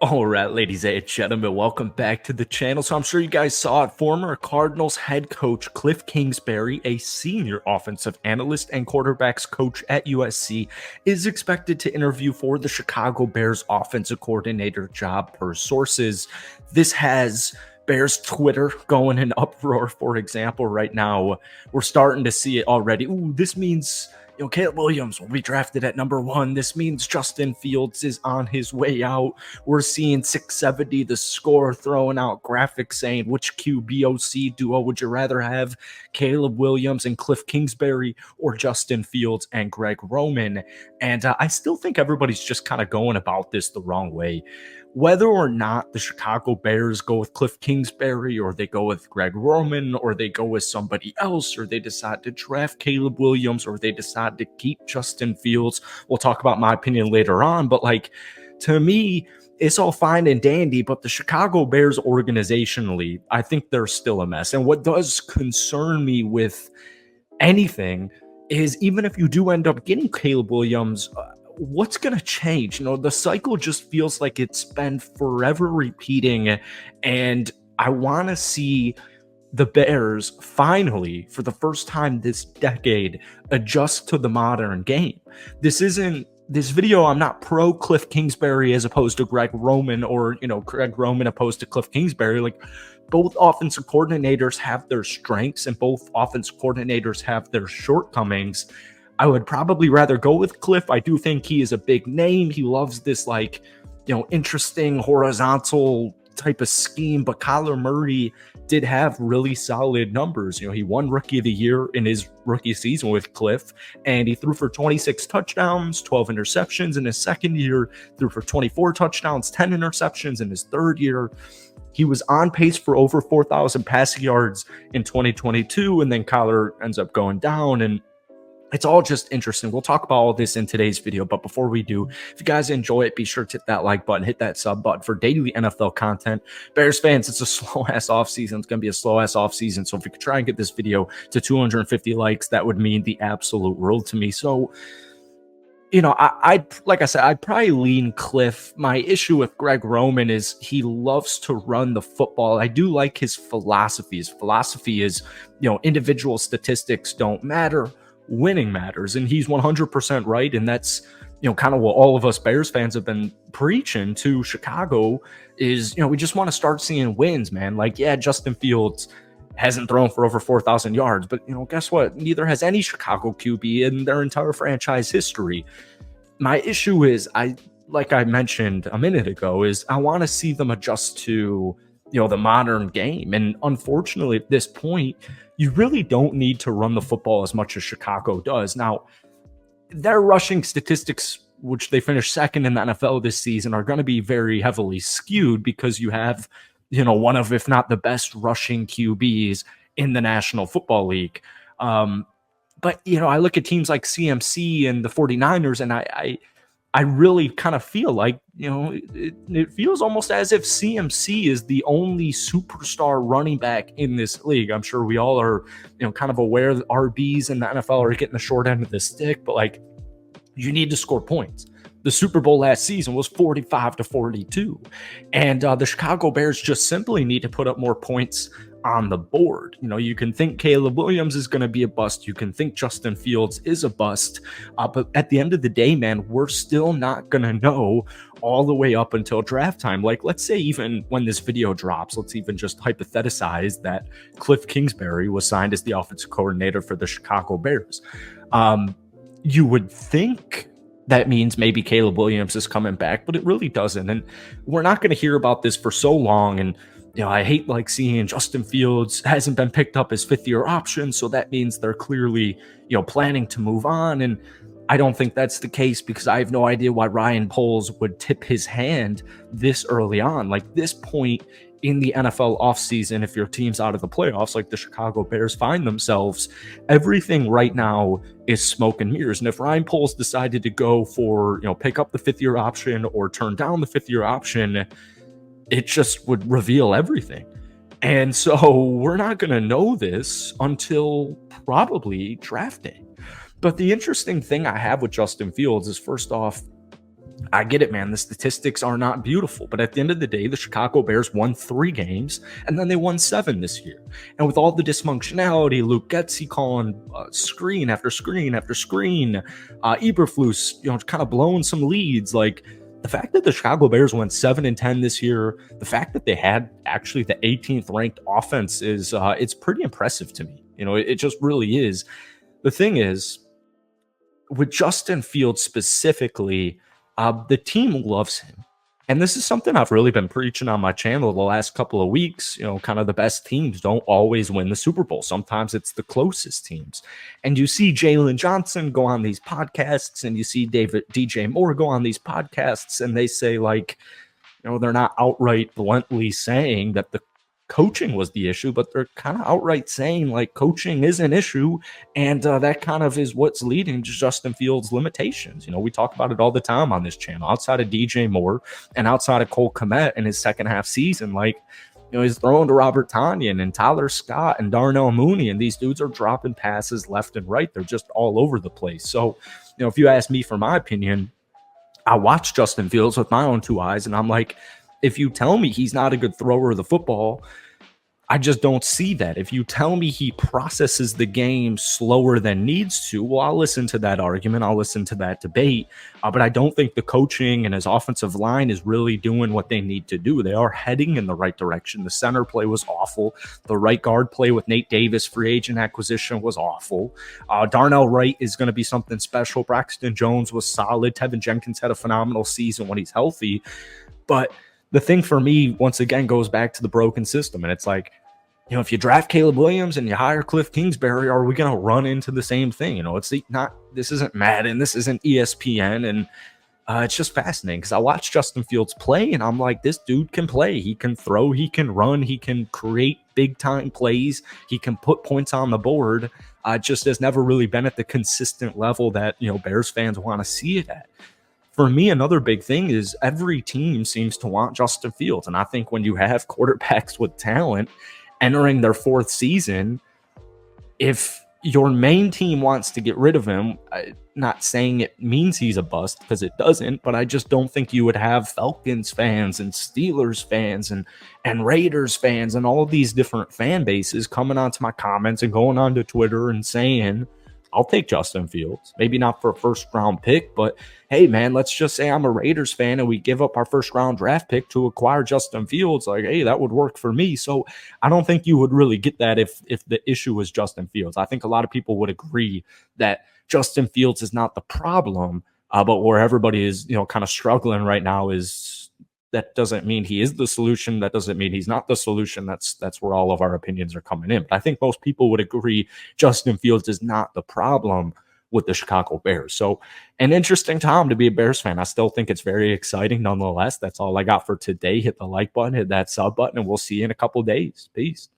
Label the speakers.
Speaker 1: All right, ladies and gentlemen, welcome back to the channel. So I'm sure you guys saw it. Former Cardinals head coach Kliff Kingsbury, a senior offensive analyst and quarterbacks coach at USC, is expected to interview for the Chicago Bears offensive coordinator job per sources. This has Bears Twitter going in uproar, for example. Right now, we're starting to see it already. Ooh, this means Caleb Williams will be drafted at number 1. This means Justin Fields is on his way out. We're seeing 670 the score, throwing out graphics saying which QBOC duo would you rather have, Caleb Williams and Kliff Kingsbury or Justin Fields and Greg Roman. And I still think everybody's just kind of going about this the wrong way. Whether or not the Chicago Bears go with Kliff Kingsbury or they go with Greg Roman or they go with somebody else or they decide to draft Caleb Williams or they decide to keep Justin Fields, we'll talk about my opinion later on. But to me, it's all fine and dandy, but the Chicago Bears organizationally, I think they're still a mess. And what does concern me with anything is even if you do end up getting Caleb Williams, what's going to change? The cycle just feels like it's been forever repeating. And I want to see the Bears finally, for the first time this decade, adjust to the modern game. This video, I'm not pro Kliff Kingsbury as opposed to Greg Roman or, Greg Roman opposed to Kliff Kingsbury. Both offensive coordinators have their strengths and both offensive coordinators have their shortcomings. I would probably rather go with Kliff. I do think he is a big name. He loves this interesting horizontal type of scheme, but Kyler Murray did have really solid numbers. He won Rookie of the Year in his rookie season with Kliff, and he threw for 26 touchdowns, 12 interceptions in his second year, threw for 24 touchdowns, 10 interceptions in his third year. He was on pace for over 4,000 passing yards in 2022, and then Kyler ends up going down, and it's all just interesting. We'll talk about all this in today's video, but before we do, if you guys enjoy it, be sure to hit that like button, hit that sub button for daily NFL content. Bears fans, it's a slow-ass offseason. It's going to be a slow-ass offseason, so if we could try and get this video to 250 likes, that would mean the absolute world to me. So, like I said, I'd probably lean Kliff. My issue with Greg Roman is he loves to run the football. I do like his philosophy. His philosophy is, individual statistics don't matter. Winning matters, and he's 100% right, and that's kind of what all of us Bears fans have been preaching to Chicago is we just want to start seeing wins, man. Justin Fields hasn't thrown for over 4,000 yards, but guess what? Neither has any Chicago QB in their entire franchise history. My issue is like I mentioned a minute ago, is I want to see them adjust to the modern game, and unfortunately at this point you really don't need to run the football as much as Chicago does. Now, their rushing statistics, which they finished second in the NFL this season, are going to be very heavily skewed because you have, one of, if not the best rushing QBs in the National Football League. But, I look at teams like CMC and the 49ers, and I really kind of feel like, it feels almost as if CMC is the only superstar running back in this league. I'm sure we all are, kind of aware that RBs in the NFL are getting the short end of the stick, but you need to score points. The Super Bowl last season was 45-42, and the Chicago Bears just simply need to put up more points on the board. You can think Caleb Williams is going to be a bust. You can think Justin Fields is a bust. But at the end of the day, man, we're still not going to know all the way up until draft time. Let's say even when this video drops, let's even just hypothesize that Kliff Kingsbury was signed as the offensive coordinator for the Chicago Bears. You would think that means maybe Caleb Williams is coming back, but it really doesn't. And we're not going to hear about this for so long. And I hate seeing Justin Fields hasn't been picked up as fifth-year option, so that means they're clearly, planning to move on. And I don't think that's the case because I have no idea why Ryan Poles would tip his hand this early on. This point in the NFL offseason, if your team's out of the playoffs, like the Chicago Bears find themselves, everything right now is smoke and mirrors. And if Ryan Poles decided to go for, pick up the fifth-year option or turn down the fifth-year option, it just would reveal everything. And so we're not going to know this until probably draft day. But the interesting thing I have with Justin Fields is, first off, I get it, man. The statistics are not beautiful, but at the end of the day, the Chicago Bears won 3 games and then they won 7 this year. And with all the dysfunctionality, Luke Getsy calling screen after screen after screen, Eberflus, kind of blowing some leads. Like the fact that the Chicago Bears went 7-10 this year, the fact that they had actually the 18th ranked offense is it's pretty impressive to me. It just really is. The thing is, with Justin Fields specifically, the team loves him. And this is something I've really been preaching on my channel the last couple of weeks. Kind of the best teams don't always win the Super Bowl. Sometimes it's the closest teams. And you see Jalen Johnson go on these podcasts, and you see DJ Moore go on these podcasts, and they say, like, they're not outright bluntly saying that the coaching was the issue, but they're kind of outright saying like coaching is an issue, and that kind of is what's leading to Justin Fields' limitations. We talk about it all the time on this channel. Outside of DJ Moore and outside of Cole Kmet in his second half season, like he's throwing to Robert Tonyan and Tyler Scott and Darnell Mooney, and these dudes are dropping passes left and right. They're just all over the place. So, if you ask me for my opinion, I watched Justin Fields with my own 2 eyes, and I'm like, if you tell me he's not a good thrower of the football, I just don't see that. If you tell me he processes the game slower than needs to, well, I'll listen to that argument. I'll listen to that debate. But I don't think the coaching and his offensive line is really doing what they need to do. They are heading in the right direction. The center play was awful. The right guard play with Nate Davis, free agent acquisition, was awful. Darnell Wright is going to be something special. Braxton Jones was solid. Tevin Jenkins had a phenomenal season when he's healthy. But the thing for me, once again, goes back to the broken system. And it's like, if you draft Caleb Williams and you hire Kliff Kingsbury, are we going to run into the same thing? This isn't Madden, this isn't ESPN. And it's just fascinating because I watched Justin Fields play, and I'm like, this dude can play. He can throw, he can run, he can create big time plays, he can put points on the board. Just has never really been at the consistent level that, Bears fans want to see it at. For me, another big thing is every team seems to want Justin Fields. And I think when you have quarterbacks with talent entering their 4th season, if your main team wants to get rid of him, not saying it means he's a bust, because it doesn't, but I just don't think you would have Falcons fans and Steelers fans and Raiders fans and all of these different fan bases coming onto my comments and going onto Twitter and saying, I'll take Justin Fields. Maybe not for a 1st-round pick, but hey, man, let's just say I'm a Raiders fan and we give up our 1st-round draft pick to acquire Justin Fields. Like, hey, that would work for me. So I don't think you would really get that if the issue was Justin Fields. I think a lot of people would agree that Justin Fields is not the problem, but where everybody is, kind of struggling right now is that doesn't mean he is the solution. That doesn't mean he's not the solution. That's where all of our opinions are coming in. But I think most people would agree Justin Fields is not the problem with the Chicago Bears. So an interesting time to be a Bears fan. I still think it's very exciting nonetheless. That's all I got for today. Hit the like button, hit that sub button, and we'll see you in a couple days. Peace.